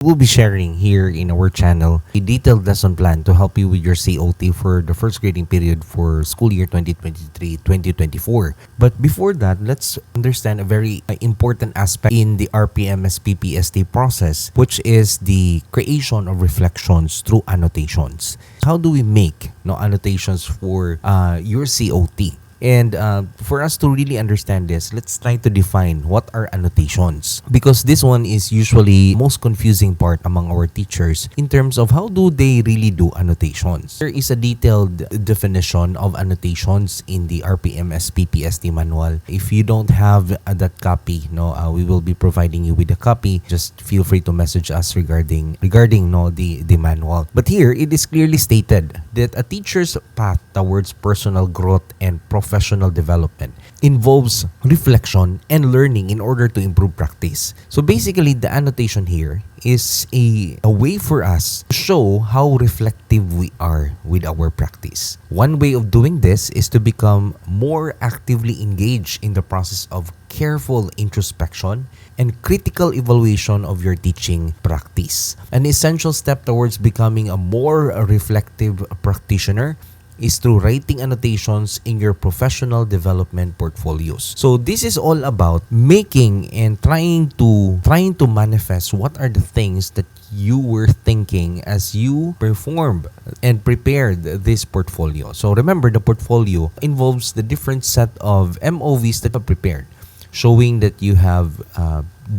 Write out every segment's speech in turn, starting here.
We'll be sharing here in our channel a detailed lesson plan to help you with your COT for the first grading period for school year 2023-2024. But before that, let's understand a very important aspect in the RPMS PPST process, which is the creation of reflections through annotations. How do we make annotations for your COT? And for us to really understand this, let's try to define what are annotations, because this one is usually most confusing part among our teachers in terms of how do they really do annotations. There is a detailed definition of annotations in the RPMS PPST manual. If you don't have that copy, we will be providing you with a copy. Just feel free to message us regarding the manual. But here it is clearly stated that a teacher's path towards personal growth and professional development involves reflection and learning in order to improve practice. So basically, the annotation here is a way for us to show how reflective we are with our practice. One way of doing this is to become more actively engaged in the process of careful introspection and critical evaluation of your teaching practice. An essential step towards becoming a more reflective practitioner is through writing annotations in your professional development portfolios. So this is all about making and trying to manifest what are the things that you were thinking as you performed and prepared this portfolio. So remember, the portfolio involves the different set of MOVs that you have prepared, showing that you have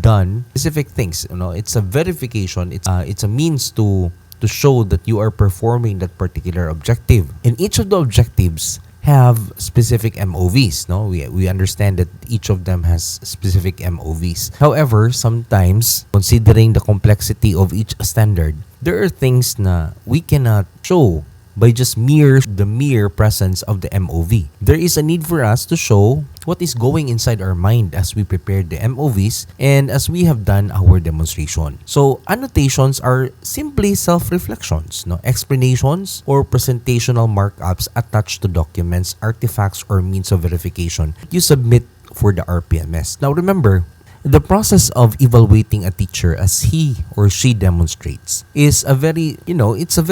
done specific things. It's a verification. It's a means to show that you are performing that particular objective. And each of the objectives have specific MOVs. We understand that each of them has specific MOVs. However, sometimes, considering the complexity of each standard, there are things na we cannot show by just the mere presence of the MOV. There is a need for us to show what is going inside our mind as we prepare the MOVs and as we have done our demonstration. So annotations are simply self-reflections, explanations or presentational markups attached to documents, artifacts, or means of verification you submit for the RPMS. Now remember, the process of evaluating a teacher as he or she demonstrates is a very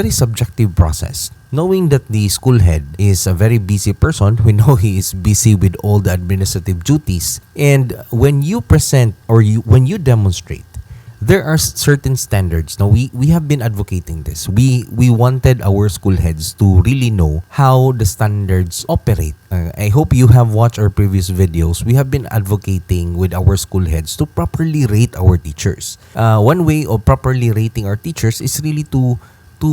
subjective process. Knowing that the school head is a very busy person, we know he is busy with all the administrative duties. And when you present or when you demonstrate, there are certain standards. Now, we have been advocating this. We wanted our school heads to really know how the standards operate. I hope you have watched our previous videos. We have been advocating with our school heads to properly rate our teachers. One way of properly rating our teachers is really to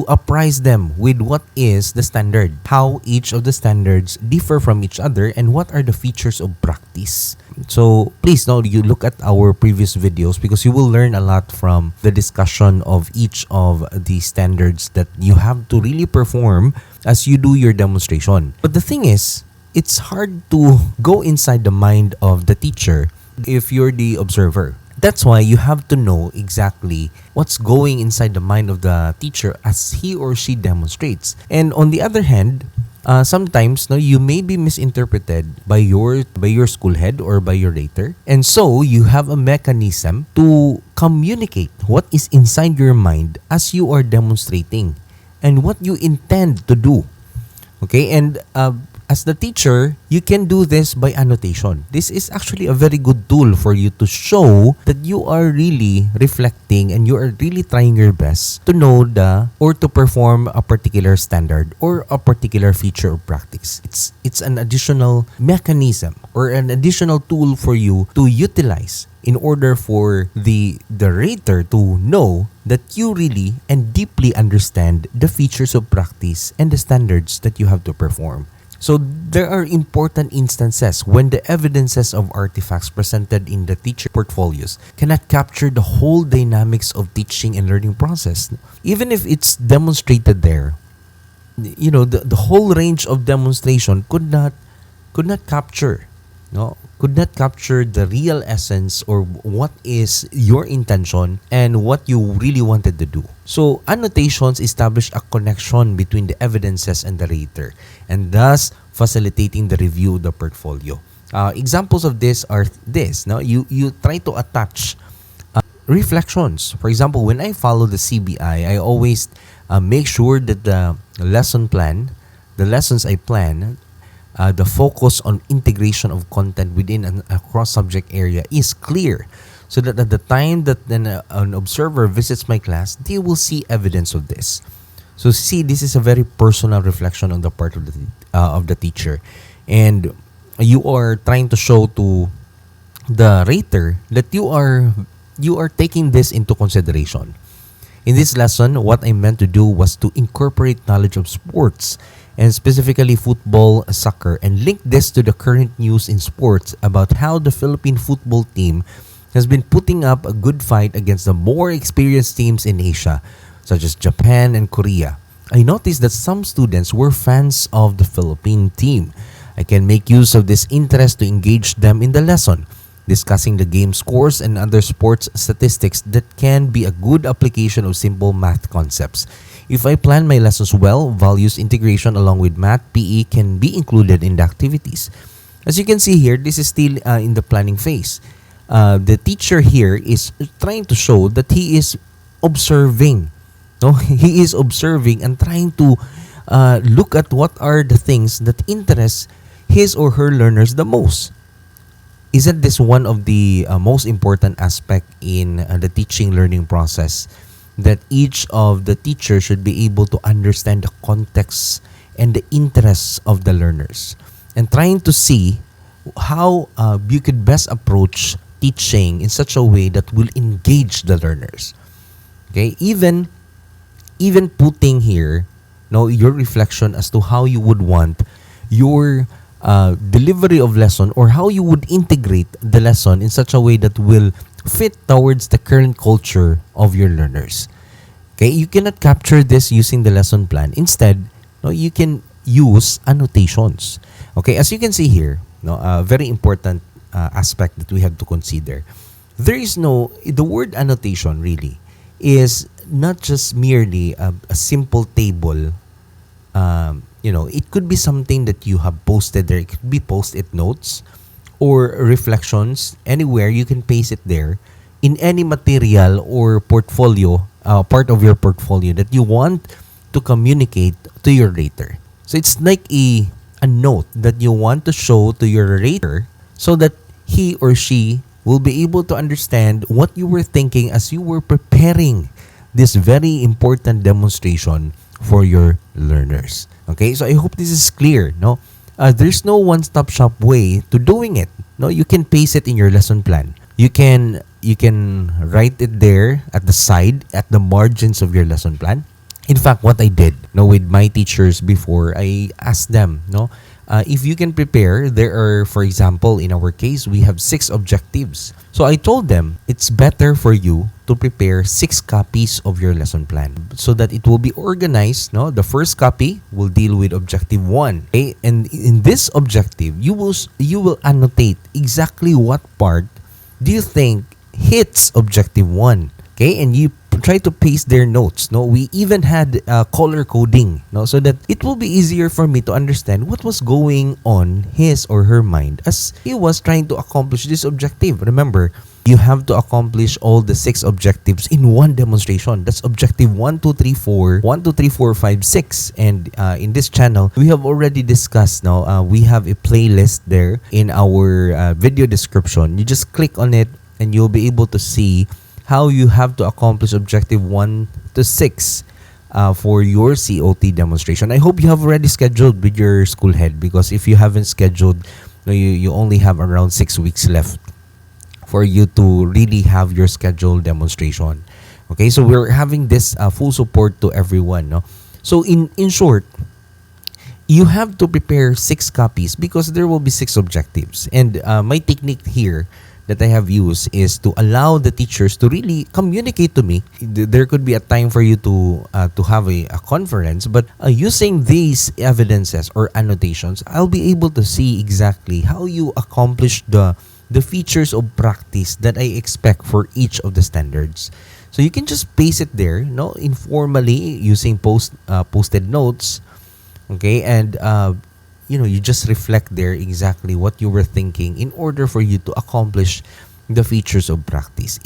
apprise them with what is the standard, how each of the standards differ from each other, and what are the features of practice. So please you look at our previous videos, because you will learn a lot from the discussion of each of the standards that you have to really perform as you do your demonstration. But the thing is, it's hard to go inside the mind of the teacher if you're the observer. That's why you have to know exactly what's going inside the mind of the teacher as he or she demonstrates. And on the other hand, sometimes you may be misinterpreted by your school head or by your rater. And so you have a mechanism to communicate what is inside your mind as you are demonstrating and what you intend to do. Okay? And as the teacher, you can do this by annotation. This is actually a very good tool for you to show that you are really reflecting and you are really trying your best to know or to perform a particular standard or a particular feature of practice. It's an additional mechanism or an additional tool for you to utilize in order for the rater to know that you really and deeply understand the features of practice and the standards that you have to perform. So there are important instances when the evidences of artifacts presented in the teacher portfolios cannot capture the whole dynamics of teaching and learning process. Even if it's demonstrated there, the whole range of demonstration could not capture the real essence or what is your intention and what you really wanted to do. So annotations establish a connection between the evidences and the rater, and thus facilitating the review of the portfolio. Examples of this are this. Now you try to attach reflections. For example, when I follow the CBI, I always make sure that the lesson plan, the lessons I plan, the focus on integration of content within a cross-subject area is clear, so that at the time that then an observer visits my class, they will see evidence of this. So see, this is a very personal reflection on the part of the teacher, and you are trying to show to the rater that you are taking this into consideration. In this lesson, what I meant to do was to incorporate knowledge of sports, and specifically football, soccer, and link this to the current news in sports about how the Philippine football team has been putting up a good fight against the more experienced teams in Asia, such as Japan and Korea. I noticed that some students were fans of the Philippine team. I can make use of this interest to engage them in the lesson, discussing the game scores and other sports statistics that can be a good application of simple math concepts. If I plan my lessons well, values integration along with math, PE can be included in the activities. As you can see here, this is still in the planning phase. The teacher here is trying to show that he is observing. No, he is observing and trying to look at what are the things that interest his or her learners the most. Isn't this one of the most important aspect in the teaching learning process? That each of the teachers should be able to understand the context and the interests of the learners, and trying to see how you could best approach teaching in such a way that will engage the learners. Okay, even putting here, your reflection as to how you would want your delivery of lesson, or how you would integrate the lesson in such a way that will fit towards the current culture of your learners. Okay, you cannot capture this using the lesson plan. Instead, you can use annotations. Okay, as you can see here, a very important aspect that we have to consider. The word annotation really is not just merely a simple table. It could be something that you have posted there. It could be post-it notes or reflections. Anywhere you can paste it there in any material or portfolio, part of your portfolio that you want to communicate to your rater. So it's like a note that you want to show to your rater, so that he or she will be able to understand what you were thinking as you were preparing this very important demonstration for your learners. Okay, so I hope this is clear. There's no one-stop shop way to doing it. You can paste it in your lesson plan. You can write it there at the side, at the margins of your lesson plan. In fact, what I did with my teachers before, I asked them, if you can prepare, there are, for example, in our case, we have 6 objectives. So I told them it's better for you to prepare 6 copies of your lesson plan, so that it will be organized. The first copy will deal with objective 1. Okay? And in this objective, you will annotate exactly what part do you think hits objective 1. Okay? And you try to paste their notes. We even had color coding, so that it will be easier for me to understand what was going on his or her mind as he was trying to accomplish this objective. Remember, you have to accomplish all the 6 objectives in one demonstration. That's objective 1, 2, 3, 4, 1, 2, 3, 4, 5, 6. And in this channel, we have already discussed we have a playlist there in our video description. You just click on it and you'll be able to see how you have to accomplish objective 1 to 6 for your COT demonstration. I hope you have already scheduled with your school head, because if you haven't scheduled, you only have around 6 weeks left for you to really have your scheduled demonstration. Okay, so we're having this full support to everyone. So in short, you have to prepare 6 copies because there will be 6 objectives. And my technique here that I have used is to allow the teachers to really communicate to me. There could be a time for you to have a conference, but using these evidences or annotations, I'll be able to see exactly how you accomplish the features of practice that I expect for each of the standards. So you can just paste it there, informally using posted notes, okay, and you just reflect there exactly what you were thinking in order for you to accomplish the features of practice.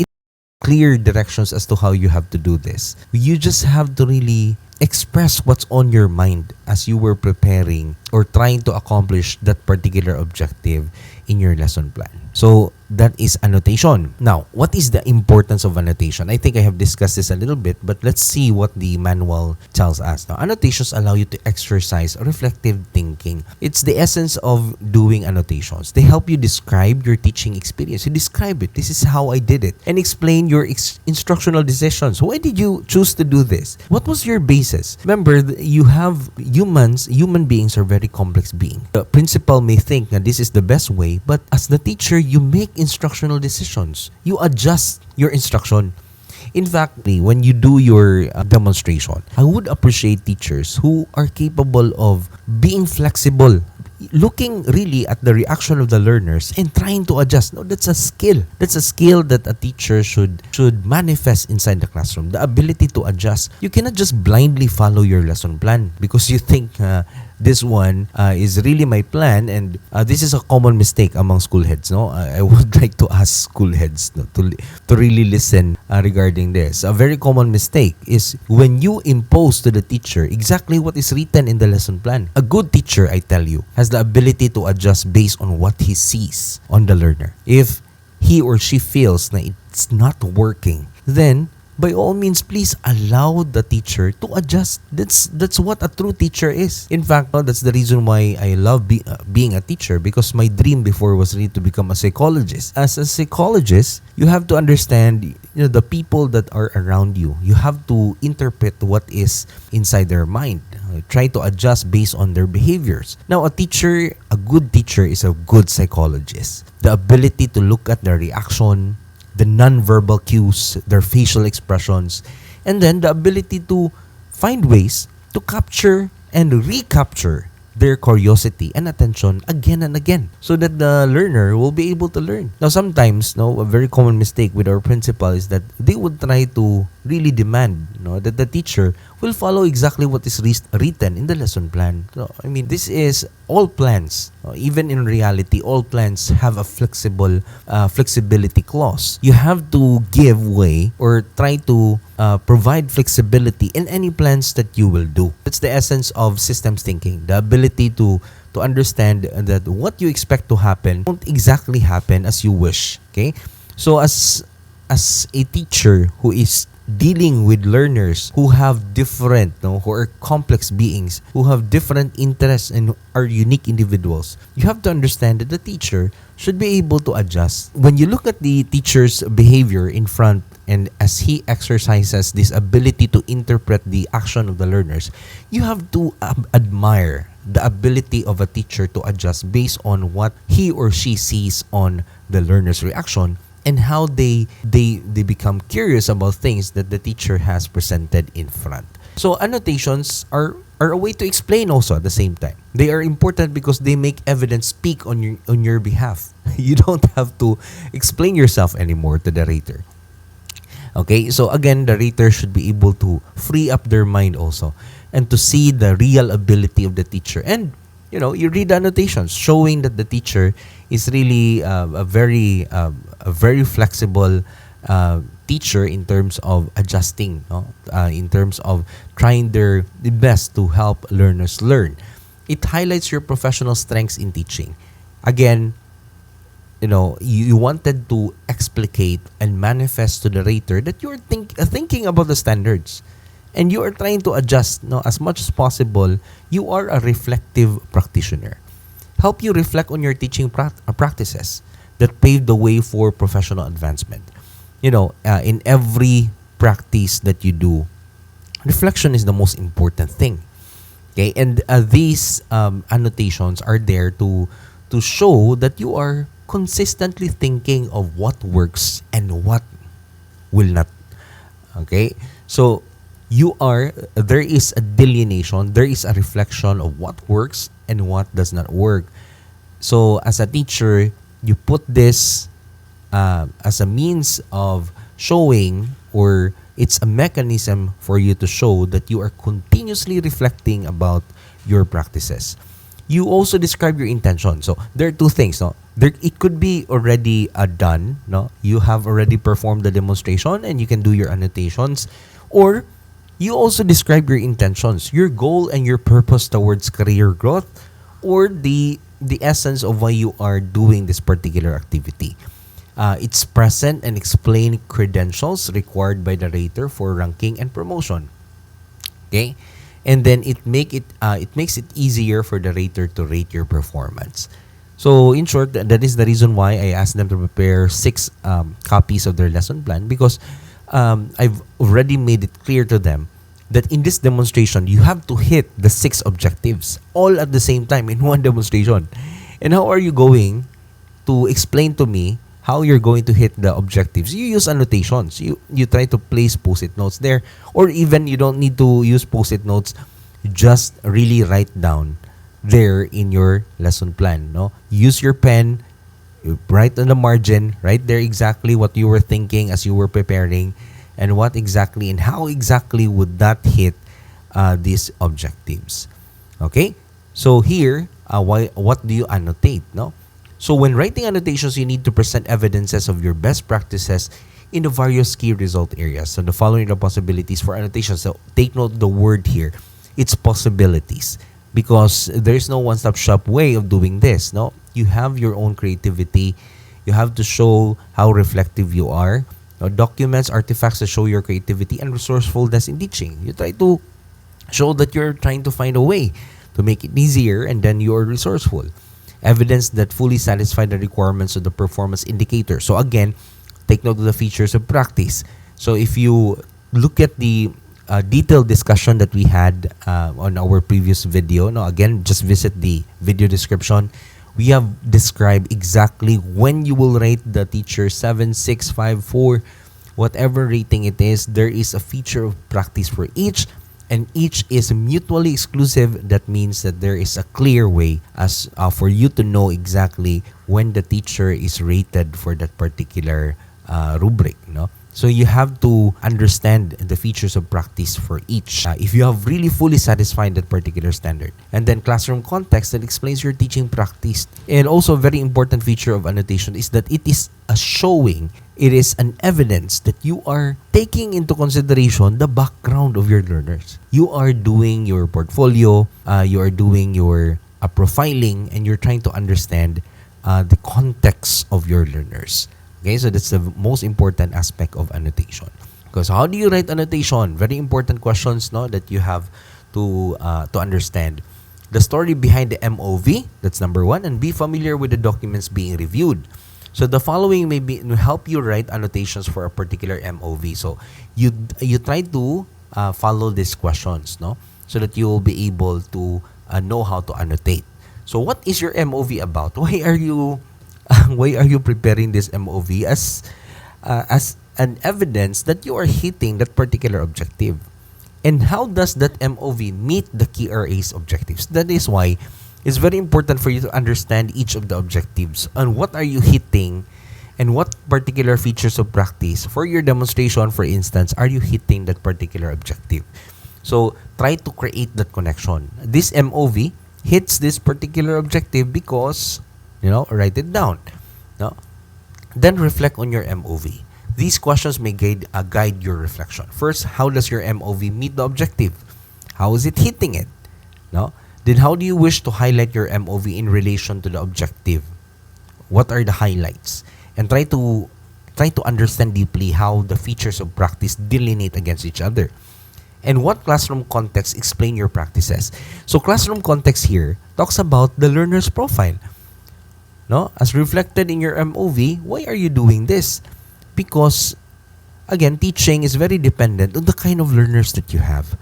clear directions as to how you have to do this. You just have to really express what's on your mind as you were preparing or trying to accomplish that particular objective in your lesson plan. So that is annotation. Now, what is the importance of annotation? I think I have discussed this a little bit, but let's see what the manual tells us. Now, annotations allow you to exercise reflective thinking. It's the essence of doing annotations. They help you describe your teaching experience. You describe it. This is how I did it. And explain your instructional decisions. Why did you choose to do this? What was your basis? Remember, you have human beings are very complex beings. The principal may think that this is the best way, but as the teacher, you make instructional decisions. You adjust your instruction. In fact, when you do your demonstration, I would appreciate teachers who are capable of being flexible, looking really at the reaction of the learners and trying to adjust. No, that's a skill. That's a skill that a teacher should manifest inside the classroom. The ability to adjust. You cannot just blindly follow your lesson plan because you think this one is really my plan, and this is a common mistake among school heads. No, I would like to ask school heads to really listen regarding this. A very common mistake is when you impose to the teacher exactly what is written in the lesson plan. A good teacher, I tell you, has the ability to adjust based on what he sees on the learner. If he or she feels that it's not working, then by all means, please allow the teacher to adjust. That's what a true teacher is. In fact, that's the reason why I love being a teacher, because my dream before was really to become a psychologist. As a psychologist, you have to understand the people that are around you. You have to interpret what is inside their mind. Try to adjust based on their behaviors. Now, a good teacher is a good psychologist. The ability to look at their reaction, the non-verbal cues, their facial expressions, and then the ability to find ways to capture and recapture their curiosity and attention again and again so that the learner will be able to learn. Now, sometimes, a very common mistake with our principal is that they would try to really demand that the teacher will follow exactly what is written in the lesson plan. So, this is all plans. Even in reality, all plans have a flexibility clause. You have to give way or try to provide flexibility in any plans that you will do. That's the essence of systems thinking. The ability to understand that what you expect to happen won't exactly happen as you wish. Okay? So as a teacher who is dealing with learners who have different, who are complex beings, who have different interests and are unique individuals, you have to understand that the teacher should be able to adjust. When you look at the teacher's behavior in front and as he exercises this ability to interpret the action of the learners, you have to admire the ability of a teacher to adjust based on what he or she sees on the learner's reaction and how they become curious about things that the teacher has presented in front. So annotations are a way to explain also at the same time. They are important because they make evidence speak on your behalf. You don't have to explain yourself anymore to the rater. Okay, so again, the rater should be able to free up their mind also and to see the real ability of the teacher. And you read annotations showing that the teacher is really a very flexible teacher in terms of adjusting, in terms of trying the best to help learners learn. It highlights your professional strengths in teaching. Again, you wanted to explicate and manifest to the rater that you're thinking about the standards. And you are trying to adjust as much as possible. You are a reflective practitioner. Help you reflect on your teaching practices that pave the way for professional advancement. In every practice that you do, reflection is the most important thing. Okay, and these annotations are there to show that you are consistently thinking of what works and what will not. Okay, so there is a delineation, there is a reflection of what works and what does not work. So as a teacher, you put this as a means of showing, or it's a mechanism for you to show that you are continuously reflecting about your practices. You also describe your intention. So there are two things. There, it could be already done. No, you have already performed the demonstration and you can do your annotations, or you also describe your intentions, your goal, and your purpose towards career growth, or the essence of why you are doing this particular activity. It's present and explain credentials required by the rater for ranking and promotion. Okay, and then it makes it easier for the rater to rate your performance. So in short, that is the reason why I asked them to prepare 6 copies of their lesson plan, because I've already made it clear to them that in this demonstration you have to hit the 6 objectives all at the same time in one demonstration. And how are you going to explain to me how you're going to hit the objectives? You use annotations. You try to place post-it notes there, or even you don't need to use post-it notes. Just really write down there in your lesson plan. No, use your pen. You write on the margin. Write there exactly what you were thinking as you were preparing, and what exactly and how exactly would that hit these objectives. Okay, so here, what do you annotate? No, so when writing annotations, you need to present evidences of your best practices in the various key result areas. So the following are the possibilities for annotations. So take note the word here. It's possibilities, because there's no one-stop shop way of doing this. No, you have your own creativity. You have to show how reflective you are. Documents, artifacts that show your creativity and resourcefulness in teaching. You try to show that you're trying to find a way to make it easier, and then you are resourceful. Evidence that fully satisfy the requirements of the performance indicator. So again, take note of the features of practice. So if you look at the detailed discussion that we had on our previous video, no, again, just visit the video description. We have described exactly when you will rate the teacher 7, 6, 5, 4, whatever rating it is. There is a feature of practice for each, and each is mutually exclusive. That means that there is a clear way as for you to know exactly when the teacher is rated for that particular rubric. No, so you have to understand the features of practice for each if you have really fully satisfied that particular standard. And then classroom context that explains your teaching practice. And also a very important feature of annotation is that it is a showing, it is an evidence that you are taking into consideration the background of your learners. You are doing your portfolio, you are doing your profiling, and you're trying to understand the context of your learners. Okay, so that's the most important aspect of annotation. Because how do you write annotation? Very important questions, no, that you have to understand. The story behind the MOV, that's number 1, and be familiar with the documents being reviewed. So the following may help you write annotations for a particular MOV. So you try to follow these questions, no, so that you will be able to know how to annotate. So what is your MOV about? Why are you preparing this MOV as an evidence that you are hitting that particular objective? And how does that MOV meet the KRA's objectives? That is why it's very important for you to understand each of the objectives and what are you hitting, and what particular features of practice for your demonstration, for instance, are you hitting that particular objective. So try to create that connection. This MOV hits this particular objective because, write it down. No? Then reflect on your MOV. These questions may guide your reflection. First, how does your MOV meet the objective? How is it hitting it? No? Then how do you wish to highlight your MOV in relation to the objective? What are the highlights? And try to understand deeply how the features of practice delineate against each other. And what classroom context explain your practices? So classroom context here talks about the learner's profile. No? As reflected in your MOV, why are you doing this? Because, again, teaching is very dependent on the kind of learners that you have.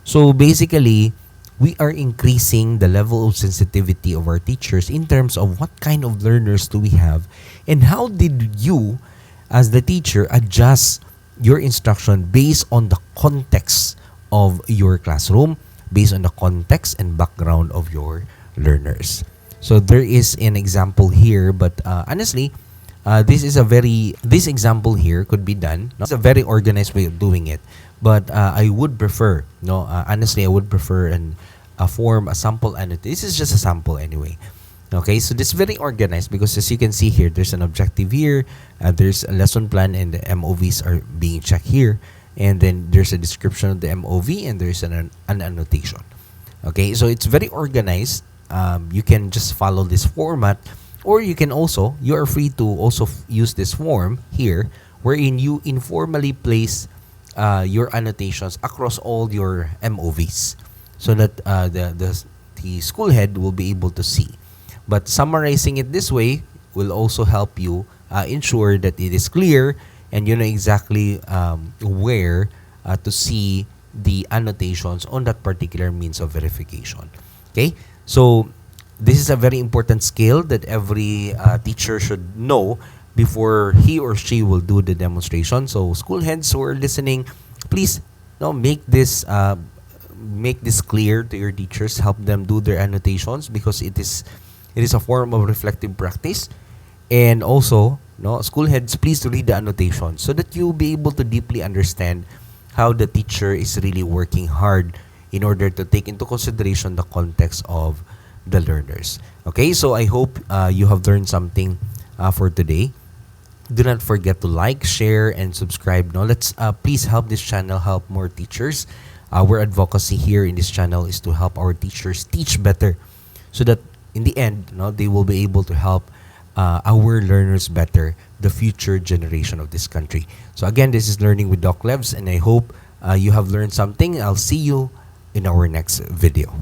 So basically, we are increasing the level of sensitivity of our teachers in terms of what kind of learners do we have, and how did you, as the teacher, adjust your instruction based on the context of your classroom, based on the context and background of your learners. So there is an example here, but honestly, this example here could be done. It's a very organized way of doing it, but I would prefer, honestly, I would prefer a sample annotation. This is just a sample anyway. Okay, so this is very organized because as you can see here, there's an objective here, there's a lesson plan, and the MOVs are being checked here, and then there's a description of the MOV, and there's an annotation. Okay, so it's very organized. You can just follow this format, or you can also, you are free to also use this form here, wherein you informally place your annotations across all your MOVs, so that the school head will be able to see. But summarizing it this way will also help you ensure that it is clear and you know exactly where to see the annotations on that particular means of verification. Okay, so this is a very important skill that every teacher should know before he or she will do the demonstration. So school heads who are listening, please make this clear to your teachers. Help them do their annotations because it is a form of reflective practice. And also, school heads, please read the annotations so that you'll be able to deeply understand how the teacher is really working hard in order to take into consideration the context of the learners. Okay, so I hope you have learned something for today. Do not forget to like, share, and subscribe. Now, let's please help this channel help more teachers. Our advocacy here in this channel is to help our teachers teach better, so that in the end, they will be able to help our learners better, the future generation of this country. So again, this is Learning with Doc Levs, and I hope you have learned something. I'll see you in our next video.